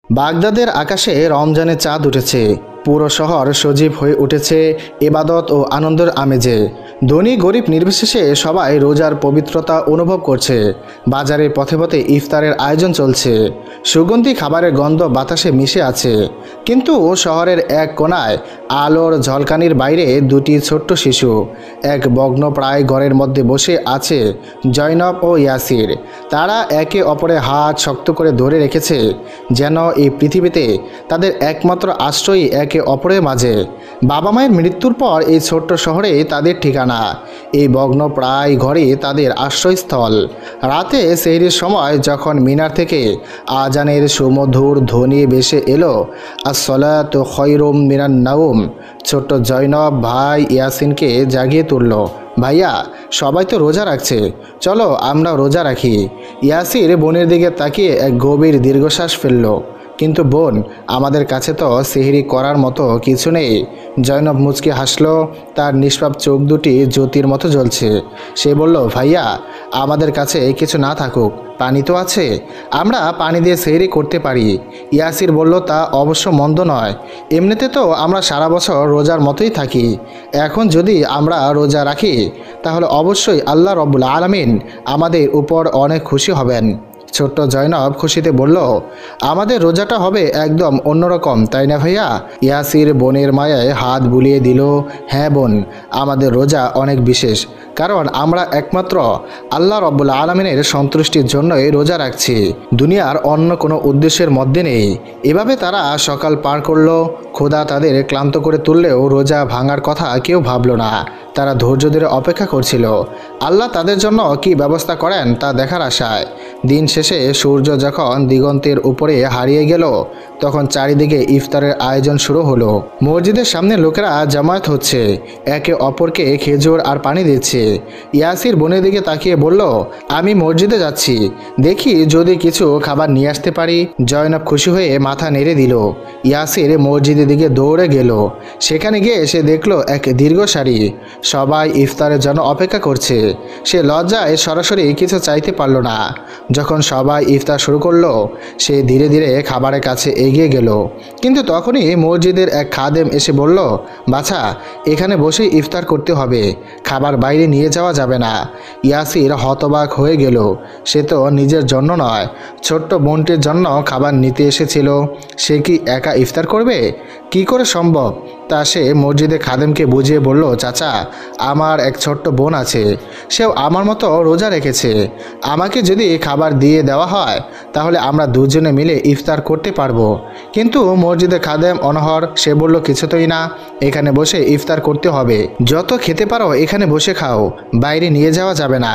বাগদাদের আকাশে রমজানের চাঁদ উঠেছে। পুরো শহর সজীব হয়ে উঠেছে ইবাদত ও আনন্দের আমেজে। ধনী গরিব নির্বিশেষে সবাই রোজার পবিত্রতা অনুভব করছে। বাজারের পথে পথে ইফতারের আয়োজন চলছে। সুগন্ধি খাবারের গন্ধ বাতাসে মিশে আছে। কিন্তু শহরের এক কোণায় আলোর ঝলকানির বাইরে দুটি ছোট্ট শিশু এক ভগ্নপ্রায় ঘরের মধ্যে বসে আছে, জয়নব ও ইয়াসির। তারা একে অপরের হাত শক্ত করে ধরে রেখেছে, যেন এই পৃথিবীতে তাদের একমাত্র আশ্রয়ই একে অপরের মাঝে। বাবা মায়ের মৃত্যুর পর এই ছোট্ট শহরে তাদের ঠিকানা, এই ভগ্নপ্রায় ঘরে তাদের আশ্রয়স্থল। রাতে সেহরির সময় যখন মিনার থেকে আজানের সুমধুর ধ্বনি ভেসে এলো, আসসালাতু খায়রুম মিনান নাওম, ছোট্ট জয়নব ভাই ইয়াসিনকে জাগিয়ে তুলল। ভাইয়া, সবাই তো রোজা রাখছে, চলো আমরা রোজা রাখি। ইয়াসির বোনের দিকে তাকিয়ে এক গভীর দীর্ঘশ্বাস ফেলল। কিন্তু বোন, আমাদের কাছে তো সেহরি করার মতো কিছু নেই। জয়নব মুচকি হাসলো, তার নিষ্পাপ চোখ দুটি জ্যোতির মতো জ্বলছে। সে বলল, ভাইয়া, আমাদের কাছে কিছু না থাকুক, পানি তো আছে, আমরা পানি দিয়ে সেহরি করতে পারি। ইয়াসির বলল, তা অবশ্য মন্দ নয়, এমনিতে তো আমরা সারা বছর রোজার মতোই থাকি। এখন যদি আমরা রোজা রাখি তাহলে অবশ্যই আল্লাহ রব্বুল আলামিন আমাদের উপর অনেক খুশি হবেন। ছোট্ট জয়নব খুশিতে বলল, আমাদের রোজাটা হবে একদম অন্যরকম, তাই না ভাইয়া? ইয়াসির বোনের মায়ায় হাত বুলিয়ে দিল। হ্যাঁ বোন, আমাদের রোজা অনেক বিশেষ, কারণ আমরা একমাত্র আল্লাহ রব্বুল আলামিনের সন্তুষ্টির জন্যই রোজা রাখছি, দুনিয়ার অন্য কোনো উদ্দেশ্যের মধ্যে নেই। এভাবে তারা সকাল পার করলো। খোদা তাদের ক্লান্ত করে তুললেও রোজা ভাঙার কথা কেউ ভাবল না। তারা ধৈর্য ধরে অপেক্ষা করছিল আল্লাহ তাদের জন্য কি ব্যবস্থা করেন তা দেখার আশায়। দিন শেষে সূর্য যখন দিগন্তের উপরে হারিয়ে গেল, তখন চারিদিকে ইফতারের আয়োজন শুরু হলো। মসজিদের সামনে লোকেরা জামায়াত হচ্ছে, একে অপরকে খেজুর আর পানি দিচ্ছে। ইয়াসির বোনের দিকে তাকিয়ে বলল, আমি মসজিদে যাচ্ছি, দেখি যদি কিছু খাবার নিয়ে আসতে পারি। জয়নব খুশি হয়ে মাথা নেড়ে দিল। ইয়াসির মসজিদের দিকে দৌড়ে গেল। সেখানে গিয়ে সে দেখল এক দীর্ঘ সারি, সবাই ইফতারের জন্য অপেক্ষা করছে। সে লজ্জায় সরাসরি কিছু চাইতে পারল না। যখন সবাই ইফতার শুরু করলো, সে ধীরে ধীরে খাবারের কাছে এগিয়ে গেল। কিন্তু তখনই মসজিদের এক খাদেম এসে বলল, বাছা, এখানে বসে ইফতার করতে হবে, খাবার বাইরে নিয়ে যাওয়া যাবে না। ইয়াসির হতবাক হয়ে গেল। সে তো নিজের জন্য নয়, ছোট্ট বোনটির জন্য খাবার নিতে এসেছিল। সে কি একা ইফতার করবে? কি করে সম্ভব? তা সে মসজিদে খাদেমকে বুঝিয়ে বলল, চাচা, আমার এক ছোট্ট বোন আছে, সেও আমার মতো রোজা রেখেছে। আমাকে যদি খাবার দিয়ে দেওয়া হয় তাহলে আমরা দুজনে মিলে ইফতার করতে পারবো। কিন্তু মসজিদে খাদেম অনহর, সে বলল, কিছুতেই না, এখানে বসে ইফতার করতে হবে, যত খেতে পারো এখানে বসে খাও, বাইরে নিয়ে যাওয়া যাবে না।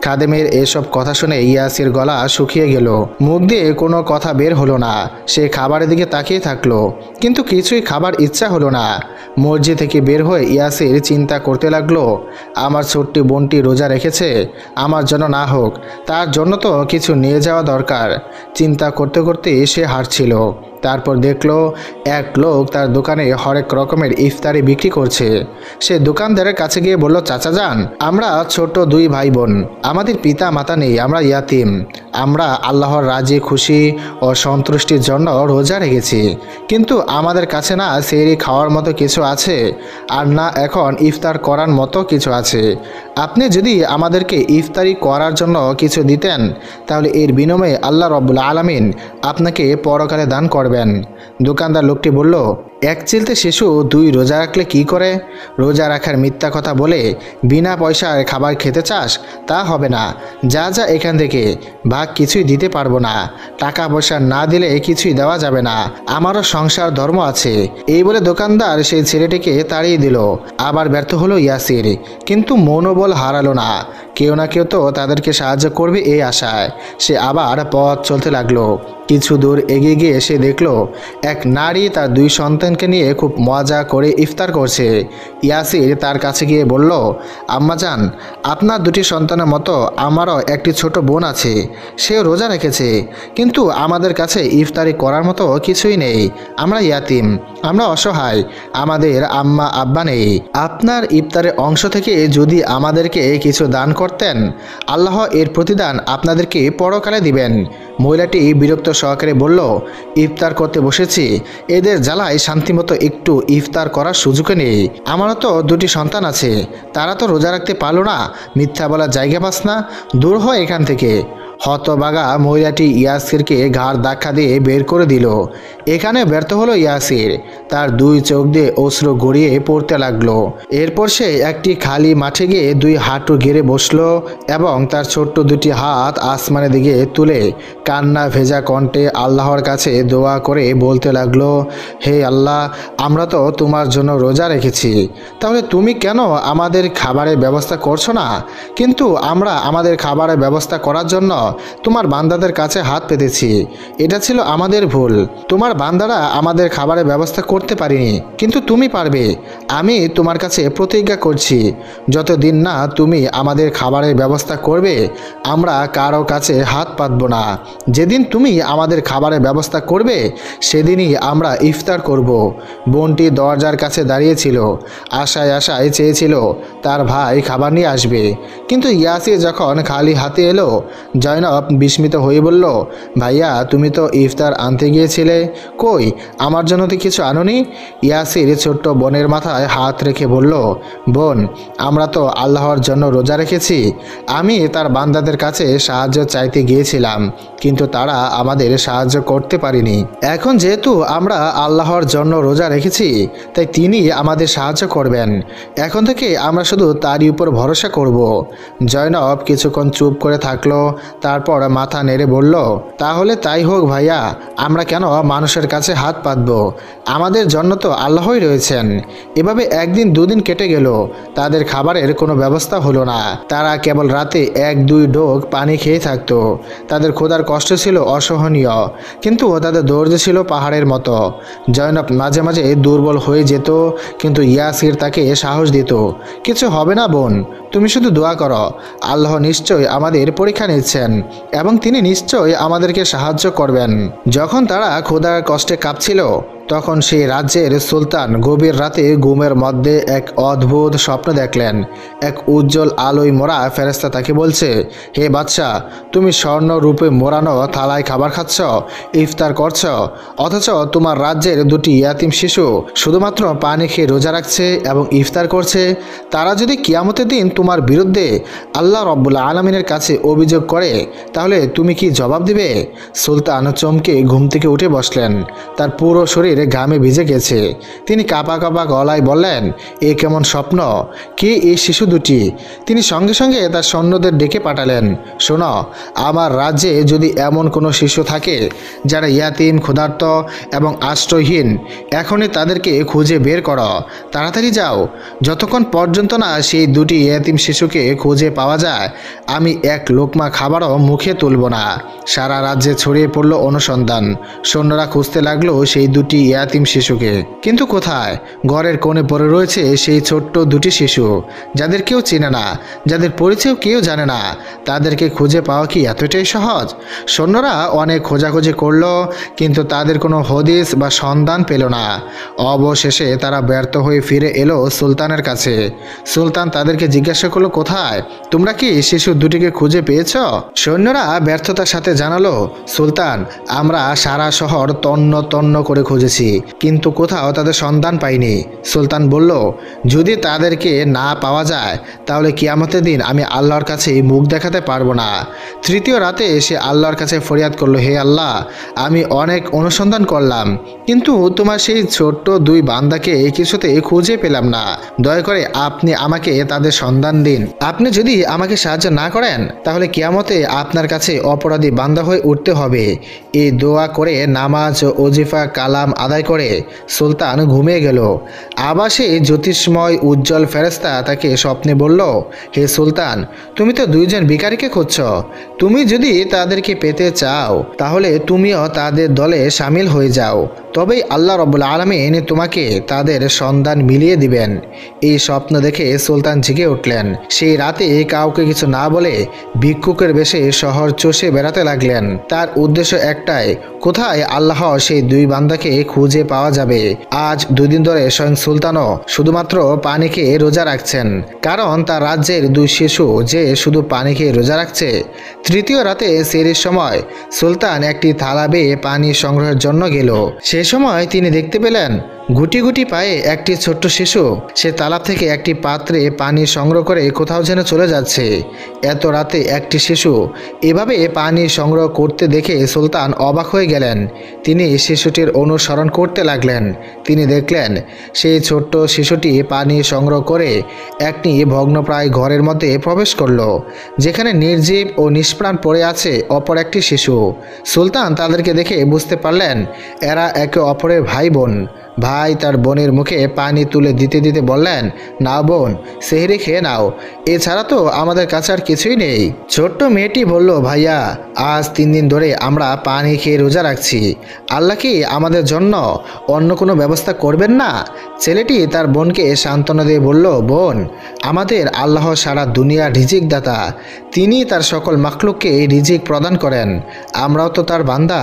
খাদেমের এসব কথা শুনে ইয়াসির গলা শুকিয়ে গেল, মুখ দিয়ে কোনো কথা বের হলো না। সে খাবারের দিকে তাকিয়ে থাকলো, কিন্তু কিছুই খাবার ইচ্ছা হলো না। মসজিদ থেকে বের হয়ে ইয়াসির চিন্তা করতে লাগলো, আমার ছোট্ট বোনটি রোজা রেখেছে, আমার জন্য না হোক, তার জন্য তো কিছু নিয়ে যাওয়া দরকার। চিন্তা করতে করতে সে হাঁটছিল। তারপর দেখলো এক লোক তার দোকানে হরেক রকমের ইফতারি বিক্রি করছে। সে দোকানদারের কাছে গিয়ে বলল, চাচা যান, আমরা ছোট দুই ভাই বোন, আমাদের পিতা মাতা নেই, আমরা ইয়াতিম। আমরা আল্লাহর রাজি খুশি ও সন্তুষ্টির জন্য রোজা রেখেছি, কিন্তু আমাদের কাছে না সেহরি খাওয়ার মতো কিছু আছে, আর না এখন ইফতার করার মতো কিছু আছে। আপনি যদি আমাদেরকে ইফতারি করার জন্য কিছু দিতেন তাহলে এর বিনিময়ে আল্লাহ রব্বুল আলামিন আপনাকে পরকালে দান করবেন। দোকানদার লোকটি বলল, এক চিলতে শিশু দুই রোজা রাখলে কি করে? রোজা রাখার মিথ্যা কথা বলে বিনা পয়সায় খাবার খেতে চাস? তা হবে না, যা যা এখান থেকে, ভাগ কিছুই দিতে পারবো না, টাকা পয়সা না দিলে কিছুই দেওয়া যাবে না, আমারও সংসার ধর্ম আছে। এই বলে দোকানদার সেই ছেলেটিকে তাড়িয়ে দিল। আবার ব্যর্থ হলো ইয়াসির, কিন্তু মনোবল হারালো না। কেউ না কেউ তো তাদেরকে সাহায্য করবে এই আশায় সে আবার পথ চলতে লাগলো। কিছু দূর এগিয়ে গিয়ে সে দেখলো এক নারী তার দুই সন্তান সন্তানকে নিয়ে খুব মজা করে ইফতার করছে। ইয়াসির তার কাছে গিয়ে বলল, আম্মাজান, আপনার দুটি সন্তানের মতো আমারও একটি ছোট বোন আছে, সেও রোজা রেখেছে, কিন্তু আমাদের কাছে ইফতারি করার মতো কিছুই নেই। আমরা ইয়াতিম, আমরা অসহায়, আমাদের আম্মা আব্বা নেই। আপনার ইফতারের অংশ থেকে যদি আমাদেরকে কিছু দান করতেন, আল্লাহ এর প্রতিদান আপনাদেরকে পরকালে দিবেন। মহিলাটি বিরক্ত সহকারে বলল, ইফতার করতে বসেছি, এদের জ্বালায় শান্তিমতো একটু ইফতার করার সুযোগ নেই। আমারও তো দুটি সন্তান আছে, তারা তো রোজা রাখতে পারলো না, মিথ্যা বলার জায়গা পাস না, দূর হয় এখান থেকে। হতবাগা মহিলাটি ইয়াসিরকে ঘাড় ধাক্কা দিয়ে বের করে দিল। এখানে ব্যর্থ হলো ইয়াসির, তার দুই চোখ দিয়ে অশ্রু গড়িয়ে পড়তে লাগলো। এরপর সে একটি খালি মাঠে গিয়ে দুই হাঁটু গেড়ে বসলো এবং তার ছোট্ট দুটি হাত আসমানের দিকে তুলে কান্না ভেজা কণ্ঠে আল্লাহর কাছে দোয়া করে বলতে লাগলো, হে আল্লাহ, আমরা তো তোমার জন্য রোজা রেখেছি, তাহলে তুমি কেন আমাদের খাবারের ব্যবস্থা করছো না? কিন্তু আমরা আমাদের খাবারের ব্যবস্থা করার জন্য তোমার বান্দাদের কাছে হাত পেতেছি, এটা ছিল আমাদের ভুল। তোমার বান্দারা আমাদের খাবারের ব্যবস্থা করতে পারেনি, কিন্তু তুমি পারবে। আমি তোমার কাছে প্রতিজ্ঞা করছি, যতদিন না তুমি আমাদের খাবারের ব্যবস্থা করবে, আমরা কারো কাছে হাত পাতব না। যেদিন তুমি আমাদের খাবারের ব্যবস্থা করবে, সেদিনই আমরা ইফতার করব। বোনটি দরজার কাছে দাঁড়িয়েছিল, আশায় আশায় চেয়েছিল তার ভাই খাবার নিয়ে আসবে, কিন্তু ইয়াসির যখন খালি হাতে এলো, জয়নব বিস্মিত হয়ে বলল, ভাইয়া, তুমি তো ইফতার আনতে গিয়েছিলে, কই আমার জন্য তো কিছু আনোনি? ইয়াসির ছোট্ট বোনের মাথায় হাত রেখে বলল, বোন, আমরা তো আল্লাহর জন্য রোজা রেখেছি। আমি তার বান্দাদের কাছে সাহায্য চাইতে গিয়েছিলাম, কিন্তু তারা আমাদের সাহায্য করতে পারেনি। এখন যেহেতু আমরা আল্লাহর জন্য রোজা রেখেছি, তাই তিনি আমাদের সাহায্য করবেন। এখন থেকে আমরা শুধু তারই উপর ভরসা করব। জয়নব কিছুক্ষণ চুপ করে থাকলো, তারপর মাথা নেড়ে বলল, তাহলে তাই হোক ভাইয়া, আমরা কেন মানুষের কাছে হাত পাতব? আমাদের জন্য তো আল্লাহই রয়েছেন। এভাবে একদিন দুদিন কেটে গেল, তাদের খাবারের কোনো ব্যবস্থা হলো না। তারা কেবল রাতে এক দুই ঢোক পানি খেয়ে থাকতো। তাদের ক্ষুধার কষ্ট ছিল অসহনীয়, কিন্তু তাদের ধৈর্য ছিল পাহাড়ের মতো। জয়নব মাঝে মাঝে দুর্বল হয়ে যেত, কিন্তু ইয়াসির তাকে সাহস দিত, কিছু হবে না বোন, তুমি শুধু দোয়া করো, আল্লাহ নিশ্চয়ই আমাদের পরীক্ষা নিচ্ছেন এবং তিনি নিশ্চয়ই আমাদেরকে সাহায্য করবেন। যখন তারা ক্ষুধার কষ্টে কাঁপছিল, তখন সেই রাজ্যের সুলতান গভীর রাতে ঘুমের মধ্যে এক অদ্ভুত স্বপ্ন দেখলেন। এক উজ্জ্বল আলোয় মোড়া ফেরেশতা তাকে বলছে, হে বাদশাহ, তুমি স্বর্ণ রূপে মোড়ানো থালায় খাবার খাচ্ছ, ইফতার করছ, অথচ তোমার রাজ্যের দুটি ইয়াতিম শিশু শুধুমাত্র পানি খেয়ে রোজা রাখছে এবং ইফতার করছে। তারা যদি কিয়ামতের দিন তোমার বিরুদ্ধে আল্লাহ রব্বুল আলামিনের কাছে অভিযোগ করে, তাহলে তুমি কি জবাব দিবে? সুলতান চমকে ঘুম থেকে উঠে বসলেন, তার পুরো শরীর ঘামে ভিজে গেছে। তিনি কাঁপা কাঁপা গলায় বললেন, এ কেমন স্বপ্ন? কে এই শিশু দুটি? তিনি সঙ্গে সঙ্গে তার সৈন্যদের ডেকে পাঠালেন, শোনো, আমার রাজ্যে যদি এমন কোনো শিশু থাকে যারা ইয়াতিম, ক্ষুধার্ত এবং আশ্রয়হীন, এখনই তাদেরকে খুঁজে বের করো, তাড়াতাড়ি যাও। যতক্ষণ পর্যন্ত না সেই দুটি ইয়াতিম শিশুকে খুঁজে পাওয়া যায়, আমি এক লোকমা খাবারও মুখে তুলব না। সারা রাজ্যে ছড়িয়ে পড়ল অনুসন্ধান। সৈন্যরা খুঁজতে লাগলো সেই দুটি ইয়াতিম শিশুকে, কিন্তু কোথায়? ঘরের কোণে পড়ে রয়েছে সেই ছোট্ট দুটি শিশু, যাদের কেউ চেনে না, যাদের পরিচয় কেউ জানে না। তাদেরকে খুঁজে পাওয়া কি এতটাই সহজ? সৈন্যরা অনেক খোঁজাখুঁজি করলো, কিন্তু তাদের কোনো হদিস বা সন্ধান পেল না। অবশেষে তারা ব্যর্থ হয়ে ফিরে এলো সুলতানের কাছে। সুলতান তাদেরকে জিজ্ঞাসা করলো, কোথায়? তোমরা কি শিশু দুটিকে খুঁজে পেয়েছ? সৈন্যরা ব্যর্থতার সাথে জানালো, সুলতান, আমরা সারা শহর তন্ন তন্ন করে খুঁজেছি, কিন্তু কোথাও তাদের সন্ধান পাইনি। সুলতান বলল, যদি তাদেরকে না পাওয়া যায়, তাহলে কিয়ামতের দিন আমি আল্লাহর কাছে মুখ দেখাতে পারবো না। তৃতীয় রাতে এসে আল্লাহর কাছে ফরিয়াদ করলো, হে আল্লাহ, আমি অনেক অনুসন্ধান করলাম, কিন্তু তোমার সেই ছোট্ট দুই বান্দাকে কিছুতে খুঁজে পেলাম না। দয়া করে আপনি আমাকে তাদের সন্ধান দিন। আপনি যদি আমাকে সাহায্য না করেন, তাহলে কিয়ামতে আপনার কাছে অপরাধী বান্দা হয়ে উঠতে হবে। এই দোয়া করে নামাজ ও ওজিফা কালাম আদায় করে সুলতান ঘুমিয়ে গেল। আবার সেই জ্যোতিষময় উজ্জ্বল ফেরেশতা তাকে স্বপ্নে বলল, হে সুলতান, তুমি তো দুইজন ভিখারিকে খুঁজছ। তুমি যদি তাদেরকে পেতে চাও তাহলে তুমিও তাদের দলে সামিল হয়ে যাও, তবেই আল্লাহ রাব্বুল আলামিন তোমাকে তাদের সন্ধান মিলিয়ে দিবেন। এই স্বপ্ন দেখে সুলতান জেগে উঠলেন। সেই রাতে কাউকে কিছু না বলে ভিক্ষুকের বেশে শহর চষে বেড়াতে লাগলেন। তার উদ্দেশ্য একটাই, কোথায় আল্লাহ সেই দুই বান্দাকে খুঁজে পাওয়া যাবে। আজ 2 দিন ধরে স্বয়ং সুলতানও শুধুমাত্র পানি খেয়ে রোজা রাখছেন, কারণ তার রাজ্যের 2 শিশু যে শুধু পানি খেয়ে রোজা রাখছে। তৃতীয় রাতে সেহরির সময় সুলতান একটি থালা বেয়ে পানি সংগ্রহের জন্য গেল। সে সময় তিনি দেখতে পেলেন গুটি গুটি পায়ে একটি ছোট্ট শিশু সে তালাব থেকে একটি পাত্রে পানি সংগ্রহ করে কোথাও যেন চলে যাচ্ছে। এত রাতে একটি শিশু এভাবে পানি সংগ্রহ করতে দেখে সুলতান অবাক হয়ে গেলেন। তিনি শিশুটির অনুসরণ করতে লাগলেন। তিনি দেখলেন সেই ছোট্ট শিশুটি পানি সংগ্রহ করে একটি ভগ্নপ্রায় ঘরের মধ্যে প্রবেশ করল, যেখানে নির্জীব ও নিষ্প্রাণ পড়ে আছে অপর একটি শিশু। সুলতান তাদেরকে দেখে বুঝতে পারলেন এরা একে অপরের ভাই বোন। ভাই তার বোনের মুখে পানি তুলে দিতে দিতে বললেন, নাও বোন, সেহরি খেয়ে নাও, এছাড়া তো আমাদের কাছে আর কিছুই নেই। ছোট্ট মেয়েটি বলল, ভাইয়া, আজ 3 দিন ধরে আমরা পানি খেয়ে রোজা রাখছি, আল্লাহ কি আমাদের জন্য অন্য কোনো ব্যবস্থা করবেন না? ছেলেটি তার বোনকে সান্ত্বনা দিয়ে বলল, বোন, আমাদের আল্লাহ সারা দুনিয়ার রিজিক দাতা, তিনি তার সকল মাখলুককে রিজিক প্রদান করেন, আমরাও তো তার বান্দা,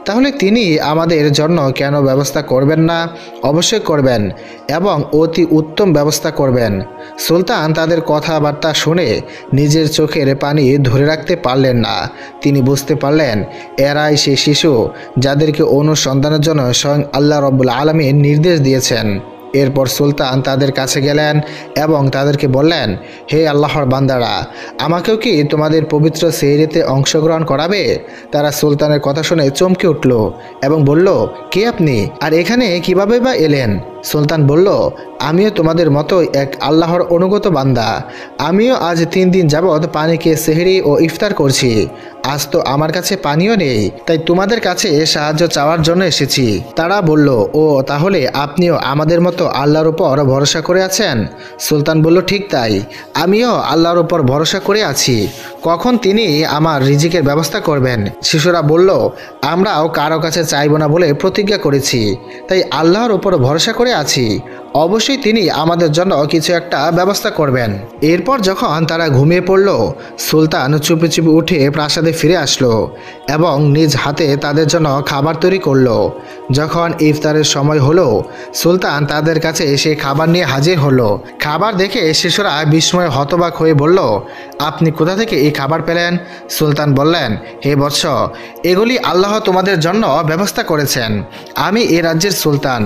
তাহলে তিনি আমাদের জন্য কেন ব্যবস্থা করবেন না? অবশ্যই করবেন, এবং অতি উত্তম ব্যবস্থা করবেন। সুলতান তাদের কথাবার্তা শুনে নিজের চোখের পানি ধরে রাখতে পারলেন না। তিনি বুঝতে পারলেন এরাই সেই শিশু যাদেরকে অনুসন্ধানের জন্য স্বয়ং আল্লাহ রাব্বুল আলামিন নির্দেশ দিয়েছেন। এরপর সুলতান তাদের কাছে গেলেন এবং তাদেরকে বললেন, হে আল্লাহর বান্দারা, আমাকেও কি তোমাদের পবিত্র সেহরিতে অংশগ্রহণ করাবে? তারা সুলতানের কথা শুনে চমকে উঠল এবং বলল, কে আপনি, আর এখানে কিভাবে বা এলেন? সুলতান বলল, আমিও তোমাদের মতোই এক আল্লাহর অনুগত বান্দা। আমিও আজ 3 দিন যাবৎ পানি খেয়ে সেহরি ও ইফতার করছি। আজ তো আমার কাছে পানিও নেই, তাই তোমাদের কাছে সাহায্য চাওয়ার জন্য এসেছি। তারা বলল, ও তাহলে আপনিও আমাদের মতো আল্লাহর উপর ভরসা করে আছেন? সুলতান বলল, ঠিক তাই, আমিও আল্লাহর উপর ভরসা করে আছি। কখন তিনি আমার রিজিকের ব্যবস্থা করবেন? শিশুরা বলল, আমরাও কারো কাছে চাইব না বলে প্রতিজ্ঞা করেছি, তাই আল্লাহর উপর ভরসা করে আছি, অবশ্যই তিনি আমাদের জন্য কিছু একটা ব্যবস্থা করবেন। এরপর যখন তারা ঘুমিয়ে পড়ল, সুলতান চুপি চুপি উঠে প্রাসাদে ফিরে আসলো এবং নিজ হাতে তাদের জন্য খাবার তৈরি করলো। যখন ইফতারের সময় হলো, সুলতান তাদের কাছে এসে খাবার নিয়ে হাজির হলো। খাবার দেখে শিশুরা বিস্ময়ে হতবাক হয়ে বলল, আপনি কোথা থেকে এই খাবার পেলেন? সুলতান বললেন, হে বৎস, এগুলি আল্লাহ তোমাদের জন্য ব্যবস্থা করেছেন। আমি এ রাজ্যের সুলতান।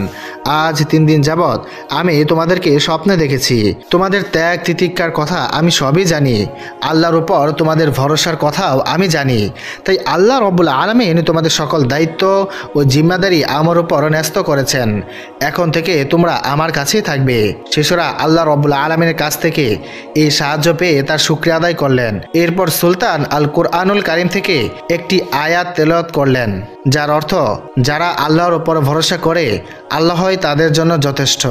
আজ 3 দিন যাবৎ আমি তোমাদেরকে স্বপ্নে দেখেছি। তোমাদের ত্যাগ তিতিক্ষার কথা আমি সবই জানি। আল্লাহর উপর তোমাদের ভরসার কথাও আমি জানি। তাই আল্লাহ রাব্বুল আলামিন তোমাদের সকল দায়িত্ব ও জিম্মাদারি আমার উপর ন্যস্ত করেছেন। এখন থেকে তোমরা আমার কাছেই থাকবে। শিশুরা আল্লাহ রাব্বুল আলামিনের কাছ থেকে এই সাহায্য পেয়ে তার শুকরিয়া আদায় করলেন। এরপর সুলতান আল কুরআনুল কারীম থেকে একটি আয়াত তেলাওয়াত করলেন, যার অর্থ, যারা আল্লাহর উপর ভরসা করে আল্লাহই তাদের জন্য যথেষ্ট।